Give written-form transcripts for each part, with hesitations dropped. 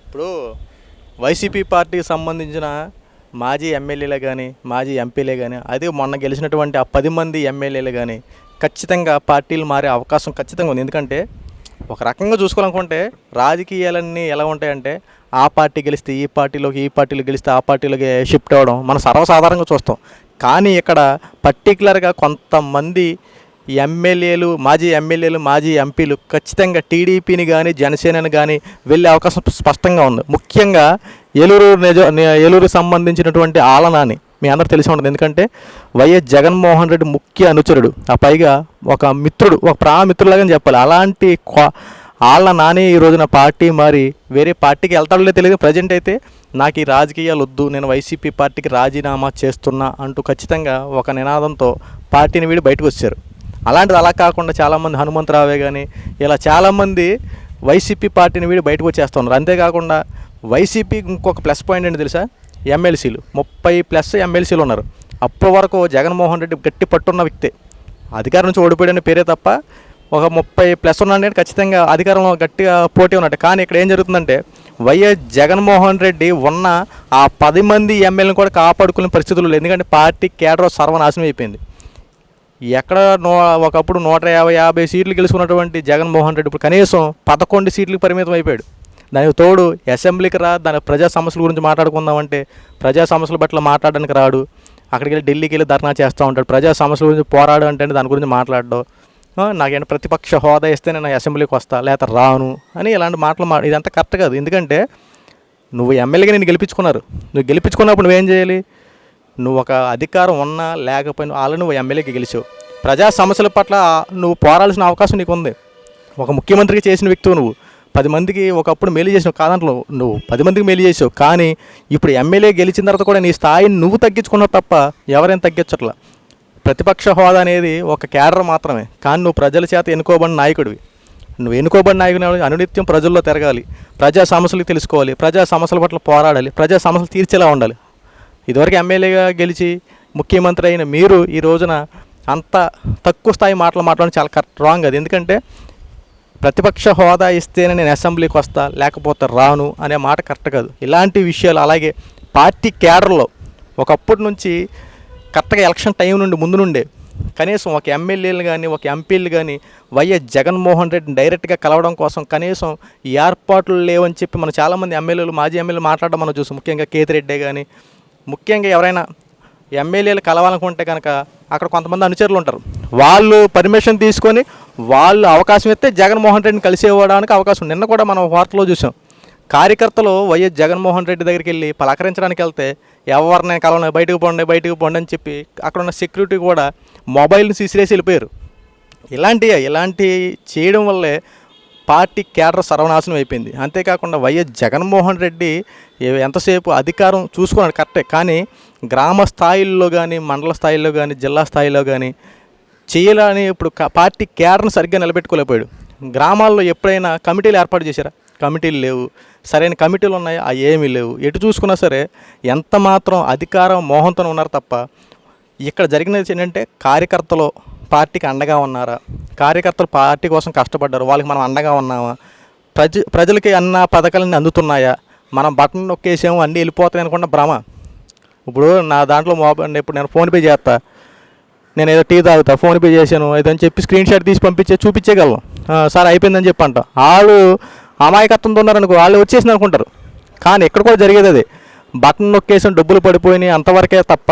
ఇప్పుడు వైసీపీ పార్టీకి సంబంధించిన మాజీ ఎమ్మెల్యేలే కానీ మాజీ ఎంపీలే కానీ అదే మొన్న గెలిచినటువంటి ఆ 10 మంది ఎమ్మెల్యేలు కానీ ఖచ్చితంగా పార్టీలు మారే అవకాశం ఖచ్చితంగా ఉంది. ఎందుకంటే ఒక రకంగా చూసుకోవాలనుకుంటే రాజకీయాలన్నీ ఎలా ఉంటాయంటే ఆ పార్టీ గెలిస్తే ఈ పార్టీలోకి, ఈ పార్టీలో గెలిస్తే ఆ పార్టీలోకి షిఫ్ట్ అవ్వడం మనం సర్వసాధారణంగా చూస్తాం. కానీ ఇక్కడ పర్టికులర్గా కొంతమంది మాజీ ఎమ్మెల్యేలు మాజీ ఎంపీలు ఖచ్చితంగా టీడీపీని కానీ జనసేనని కానీ వెళ్ళే అవకాశం స్పష్టంగా ఉంది. ముఖ్యంగా ఏలూరు సంబంధించినటువంటి ఆలనాని మీ అందరూ తెలిసి ఉంటుంది. ఎందుకంటే వైఎస్ జగన్మోహన్ రెడ్డి ముఖ్య అనుచరుడు, ఆ పైగా ఒక మిత్రుడు, ఒక ప్రాణమిత్రులాగానే చెప్పాలి. అలాంటి ఆళ్ళ నాని ఈ రోజున పార్టీ మారి వేరే పార్టీకి వెళ్తాడో తెలియదు. ప్రజెంట్ అయితే నాకు ఈ రాజకీయాలు వద్దు, నేను వైసీపీ పార్టీకి రాజీనామా చేస్తున్నా అంటూ ఖచ్చితంగా ఒక నినాదంతో పార్టీని వీడి బయటకు వచ్చారు. అలాంటిది అలా కాకుండా చాలామంది హనుమంతరావే కానీ ఇలా చాలామంది వైసీపీ పార్టీని వీడి బయటకు వచ్చేస్తున్నారు. అంతేకాకుండా వైసీపీకి ఇంకొక ప్లస్ పాయింట్ ఏంటి తెలుసా? ఎమ్మెల్సీలు 30+ ఎమ్మెల్సీలు ఉన్నారు. అప్పటి వరకు జగన్మోహన్ రెడ్డి గట్టి పట్టున్న వ్యక్తే, అధికారం నుంచి ఓడిపోయాడని పేరే తప్ప ఒక 30+ ఉన్నాడంటే ఖచ్చితంగా అధికారంలో గట్టిగా పోటీ ఉన్నట్టు. కానీ ఇక్కడ ఏం జరుగుతుందంటే వైఎస్ జగన్మోహన్ రెడ్డి ఉన్న ఆ 10 మంది ఎమ్మెల్యేలను కూడా కాపాడుకునే పరిస్థితులు లేదు. ఎందుకంటే పార్టీ కేడర్ సర్వనాశనం అయిపోయింది. ఎక్కడ ఒకప్పుడు 150 సీట్లు గెలుచుకున్నటువంటి జగన్మోహన్ రెడ్డి ఇప్పుడు కనీసం 11 సీట్లకు పరిమితం అయిపోయాడు. దానికి తోడు అసెంబ్లీకి దాని ప్రజా సమస్యల గురించి మాట్లాడుకుందామంటే ప్రజా సమస్యల పట్ల మాట్లాడడానికి రాడు. అక్కడికి వెళ్ళి ఢిల్లీకి వెళ్ళి ధర్నా చేస్తూ ఉంటాడు. ప్రజా సమస్యల గురించి పోరాడు అంటే దాని గురించి మాట్లాడడం, నాకేంటి ప్రతిపక్ష హోదా ఇస్తే నేను అసెంబ్లీకి వస్తా లేకపోతే రాను అని ఇలాంటి మాటలు ఇదంతా కరెక్ట్ కాదు. ఎందుకంటే నువ్వు ఎమ్మెల్యేగా నేను గెలిపించుకున్నారు, నువ్వు గెలిపించుకున్నప్పుడు నువ్వేం చేయాలి? నువ్వు ఒక అధికారం ఉన్నా లేకపోయినా ఆల్రెడీ నువ్వు ఎమ్మెల్యేకి గెలిచావు. ప్రజా సమస్యల పట్ల నువ్వు పోరాడాల్సిన అవకాశం నీకు ఉంది. ఒక ముఖ్యమంత్రికి చేసిన వ్యక్తివు నువ్వు. 10 మందికి ఒకప్పుడు మేలు చేసినావు కాదంట్లో, నువ్వు 10 మందికి మేలు చేసావు. కానీ ఇప్పుడు ఎమ్మెల్యే గెలిచిన తర్వాత కూడా నీ స్థాయిని నువ్వు తగ్గించుకున్నావు తప్ప ఎవరైనా తగ్గించట్లా. ప్రతిపక్ష హోదా అనేది ఒక క్యాడర్ మాత్రమే. కానీ నువ్వు ప్రజల చేత ఎన్నుకోబడిన నాయకుడివి. నువ్వు ఎన్నుకోబడిన నాయకుడు అనునిత్యం ప్రజల్లో తిరగాలి, ప్రజా సమస్యలు తెలుసుకోవాలి, ప్రజా సమస్యల పట్ల పోరాడాలి, ప్రజా సమస్యలు తీర్చేలా ఉండాలి. ఇదివరకు ఎమ్మెల్యేగా గెలిచి ముఖ్యమంత్రి అయిన మీరు ఈ రోజున అంత తక్కువ స్థాయి మాట్లాడడం చాలా రాంగ్. అది ఎందుకంటే ప్రతిపక్ష హోదా ఇస్తేనే నేను అసెంబ్లీకి వస్తా లేకపోతే రాను అనే మాట కరెక్ట్ కాదు. ఇలాంటి విషయాలు అలాగే పార్టీ కేడర్లో ఒకప్పటి నుంచి కరెక్ట్గా ఎలక్షన్ టైం నుండి ముందు నుండే కనీసం ఒక ఎమ్మెల్యేలు కానీ ఒక ఎంపీలు కానీ వైఎస్ జగన్మోహన్ రెడ్డిని డైరెక్ట్గా కలవడం కోసం కనీసం ఏర్పాట్లు లేవని చెప్పి మనం చాలామంది ఎమ్మెల్యేలు మాజీ ఎమ్మెల్యేలు మాట్లాడడం మనం చూసాం. ముఖ్యంగా కేతిరెడ్డే కానీ ముఖ్యంగా ఎవరైనా ఎమ్మెల్యేలు కలవాలనుకుంటే కనుక అక్కడ కొంతమంది అనుచరులు ఉంటారు. వాళ్ళు పర్మిషన్ తీసుకొని వాళ్ళు అవకాశం ఇస్తే జగన్మోహన్ రెడ్డిని కలిసేవడానికి అవకాశం. నిన్న కూడా మనం వార్తలో చూసాం, కార్యకర్తలు వైఎస్ జగన్మోహన్ రెడ్డి దగ్గరికి వెళ్ళి పలకరించడానికి వెళ్తే ఎవరిని కలవని బయటకు పోండి అని చెప్పి అక్కడ ఉన్న సెక్యూరిటీ కూడా మొబైల్ని తీసిరేసి వెళ్ళిపోయారు. ఇలాంటి చేయడం వల్లే పార్టీ కేడర్ సర్వనాశనం అయిపోయింది. అంతేకాకుండా వైఎస్ జగన్మోహన్ రెడ్డి ఎంతసేపు అధికారం చూసుకున్నాడు కరెక్టే, కానీ గ్రామ స్థాయిల్లో కానీ మండల స్థాయిలో కానీ జిల్లా స్థాయిలో కానీ చేయాలని ఇప్పుడు పార్టీ కేడర్ను సరిగ్గా నిలబెట్టుకోలేకపోయాడు. గ్రామాల్లో ఎప్పుడైనా కమిటీలు ఏర్పాటు చేశారా? కమిటీలు లేవు. సరైన కమిటీలు ఉన్నాయి, అవి ఏమీ లేవు. ఎటు చూసుకున్నా సరే ఎంత మాత్రం అధికారం మోహంతో ఉన్నారు తప్ప ఇక్కడ జరిగినది ఏంటంటే కార్యకర్తలు పార్టీకి అండగా ఉన్నారా? కార్యకర్తలు పార్టీ కోసం కష్టపడ్డారు, వాళ్ళకి మనం అండగా ఉన్నామా? ప్రజలకి అన్న పథకాలన్నీ అందుతున్నాయా? మనం బటన్ నొక్కేసాము అన్నీ వెళ్ళిపోతాయి అనుకున్న భ్రమ. ఇప్పుడు నా దాంట్లో ఇప్పుడు నేను ఫోన్పే చేస్తా, నేను ఏదో టీ తాగుతా, ఫోన్పే చేశాను ఏదని చెప్పి స్క్రీన్ షాట్ తీసి చూపించేయగలను. సార్ అయిపోయిందని చెప్పి అంట. వాళ్ళు అమాయకత్వంతో ఉన్నారనుకో, వాళ్ళు వచ్చేసింది అనుకుంటారు. కానీ ఎక్కడ కూడా జరిగేది అదే, బటన్ నొక్కేసిన డబ్బులు పడిపోయినాయి అంతవరకే తప్ప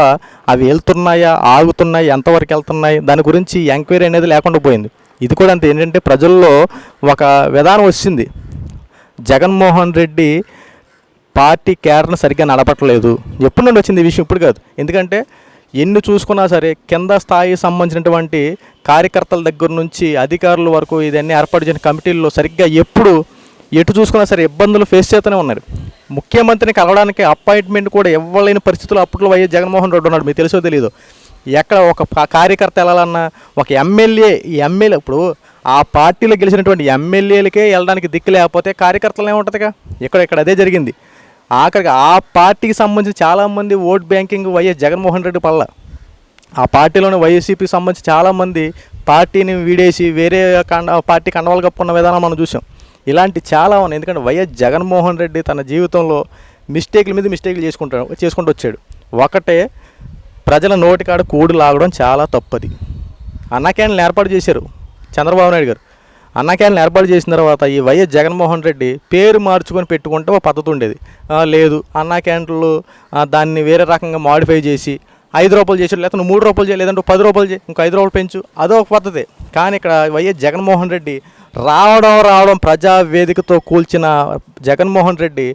అవి వెళ్తున్నాయా, ఆగుతున్నాయి, ఎంతవరకు వెళ్తున్నాయి దాని గురించి ఎంక్వైరీ అనేది లేకుండా పోయింది. ఇది కూడా అంతే. ఏంటంటే ప్రజల్లో ఒక విధానం వచ్చింది, జగన్మోహన్ రెడ్డి పార్టీ కేడర్ను సరిగ్గా నడపట్లేదు. ఎప్పటి నుండి వచ్చింది ఈ విషయం? ఇప్పుడు కాదు. ఎందుకంటే ఎన్ని చూసుకున్నా సరే కింద స్థాయి సంబంధించినటువంటి కార్యకర్తల దగ్గర నుంచి అధికారుల వరకు ఇదన్నీ ఏర్పాటు చేసిన కమిటీల్లో సరిగ్గా ఎటు చూసుకున్నా సరే ఇబ్బందులు ఫేస్ చేస్తూనే ఉన్నారు. ముఖ్యమంత్రిని కలవడానికి అపాయింట్మెంట్ కూడా ఇవ్వలేని పరిస్థితులు అప్పట్లో వైఎస్ జగన్మోహన్ రెడ్డి ఉన్నాడు. మీకు తెలుసో తెలీదు. ఎక్కడ ఒక కార్యకర్త వెళ్ళాలన్నా ఒక ఎమ్మెల్యే ఇప్పుడు ఆ పార్టీలో గెలిచినటువంటి ఎమ్మెల్యేలకే వెళ్ళడానికి దిక్కు లేకపోతే కార్యకర్తలు ఏముంటుందిగా? ఇక్కడ అదే జరిగింది. ఆఖరికి ఆ పార్టీకి సంబంధించి చాలామంది ఓట్ బ్యాంకింగ్ వైఎస్ జగన్మోహన్ రెడ్డి పల్ల. ఆ పార్టీలోని వైసీపీకి సంబంధించి చాలామంది పార్టీని వీడేసి వేరే పార్టీ కండవాలు కప్పుకున్న విధానం మనం చూసాం. ఇలాంటి చాలా ఉన్నాయి. ఎందుకంటే వైఎస్ జగన్మోహన్ రెడ్డి తన జీవితంలో మిస్టేక్ల మీద మిస్టేక్లు చేసుకుంటూ వచ్చాడు. ఒకటే ప్రజల నోటికాడ కూడు లాగడం చాలా తప్పది. అన్నా క్యాంటీన్లు ఏర్పాటు చేశారు చంద్రబాబు నాయుడు గారు. అన్నా క్యాంటీన్లు ఏర్పాటు చేసిన తర్వాత ఈ వైఎస్ జగన్మోహన్ రెడ్డి పేరు మార్చుకొని పెట్టుకుంటే ఒక పద్ధతి ఉండేది. లేదు అన్నా క్యాంటీన్లు దాన్ని వేరే రకంగా మాడిఫై చేసి 5 రూపాయలు చేసాడు, లేకపోతే 3 రూపాయలు చేయ, లేదంటే 10 రూపాయలు చేయి, ఇంకో 5 రూపాయలు పెంచు, అదో ఒక పద్ధతి. కానీ ఇక్కడ వైఎస్ జగన్మోహన్ రెడ్డి రావడం ప్రజావేదికతో కూల్చిన జగన్మోహన్ రెడ్డి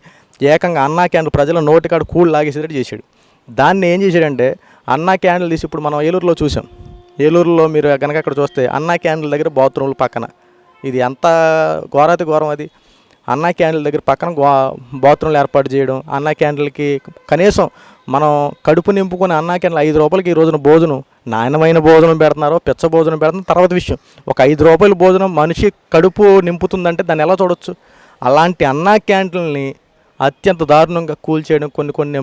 ఏకంగా అన్నా క్యాంటీన్లు ప్రజల నోటికాడ కూడు లాగేసేటట్టు చేశాడు. దాన్ని ఏం చేశాడంటే అన్నా క్యాంటీన్లు తీసి ఇప్పుడు మనం ఏలూరులో చూసాం. ఏలూరులో మీరు కనుక అక్కడ చూస్తే అన్నా క్యాంటీన్ల దగ్గర బాత్రూమ్లు పక్కన, ఇది ఎంత ఘోరాతి ఘోరం అది. అన్నా క్యాంటీన్ల దగ్గర పక్కన బాత్రూమ్లు ఏర్పాటు చేయడం, అన్నా క్యాంటీన్లకి కనీసం మనం కడుపు నింపుకొని అన్నా క్యాంటీన్లు 5 రూపాయలకి ఈ రోజున భోజనం, నాణ్యమైన భోజనం పెడుతున్నారో పిచ్చ భోజనం పెడుతున్నారు తర్వాత విషయం. ఒక 5 రూపాయల భోజనం మనిషి కడుపు నింపుతుందంటే దాన్ని ఎలా చూడొచ్చు? అలాంటి అన్నా క్యాంటీన్లని అత్యంత దారుణంగా కూల్చేయడం, కొన్ని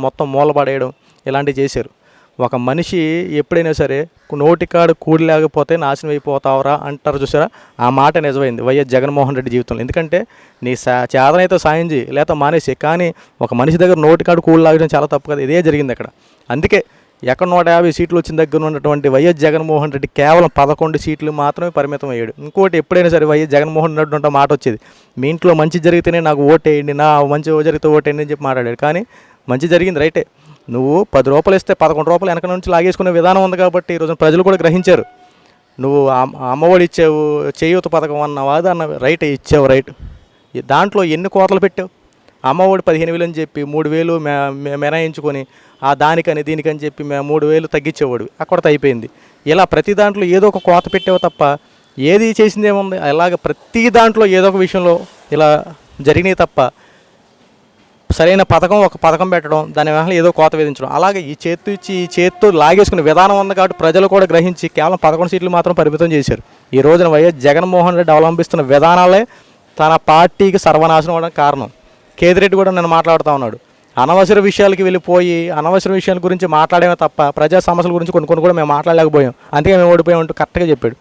మొత్తం మూలపడేయడం ఇలాంటివి చేశారు. ఒక మనిషి ఎప్పుడైనా సరే నోటికాడు కూడి లేకపోతే నాశనం అయిపోతావరా అంటారు చూసారా, ఆ మాట నిజమైంది వైఎస్ జగన్మోహన్ రెడ్డి జీవితంలో. ఎందుకంటే నీ చేతనైతే సాయం చేయి, లేకపోతే మానేసి, కానీ ఒక మనిషి దగ్గర నోటికాడు కూడి లాగడం చాలా తప్పు కదా. ఇదే జరిగింది అక్కడ. అందుకే ఎక్కడ 150 సీట్లు వచ్చిన దగ్గర ఉన్నటువంటి వైఎస్ జగన్మోహన్ రెడ్డి కేవలం 11 సీట్లు మాత్రమే పరిమితం అయ్యాడు. ఇంకోటి ఎప్పుడైనా సరే వైఎస్ జగన్మోహన్ రెడ్డి ఉంటే మాట వచ్చేది, మీ ఇంట్లో మంచి జరిగితేనే నాకు ఓటేయండి, నా మంచి జరిగితే ఓటేయండి అని చెప్పి మాట్లాడాడు. కానీ మంచి జరిగింది రైటే, నువ్వు 10 రూపాయలు ఇస్తే 11 రూపాయలు వెనక నుంచి లాగేసుకునే విధానం ఉంది కాబట్టి ఈరోజు ప్రజలు కూడా గ్రహించారు. నువ్వు అమ్మఒడి ఇచ్చావు, చేయూత పథకం అన్నావు, అది అన్న రైట్ ఇచ్చావు రైట్. దాంట్లో ఎన్ని కోతలు పెట్టావు? అమ్మఒడి 15,000 అని చెప్పి 3,000 మినాయించుకొని దానికని దీనికని చెప్పి 3,000 తగ్గించేవాడు, అక్కడ అయిపోయింది. ఇలా ప్రతి దాంట్లో ఏదో ఒక కోత పెట్టావు తప్ప ఏది చేసింది ఏముంది? అలాగ ప్రతి దాంట్లో ఏదో ఒక విషయంలో ఇలా జరిగినాయి తప్ప సరైన ఒక పథకం పెట్టడం, దాని వల్ల ఏదో కోత విధించడం, అలాగే ఈ చేత్తు ఇచ్చి ఈ చేత్తో లాగేసుకునే విధానం ఉంది కాబట్టి ప్రజలు కూడా గ్రహించి కేవలం 11 సీట్లు మాత్రం పరిమితం చేశారు. ఈ రోజున వైఎస్ జగన్మోహన్ రెడ్డి అవలంబిస్తున్న విధానాలే తన పార్టీకి సర్వనాశనం అవడానికి కారణం. కేతిరెడ్డి కూడా నేను మాట్లాడుతూ ఉన్నాడు, అనవసర విషయాలకి వెళ్ళిపోయి అనవసర విషయాల గురించి మాట్లాడేమే తప్ప ప్రజా సమస్యల గురించి కొన్ని కూడా మేము మాట్లాడలేకపోయాం, అందుకే మేము ఓడిపోయామంటూ కరెక్ట్గా చెప్పాడు.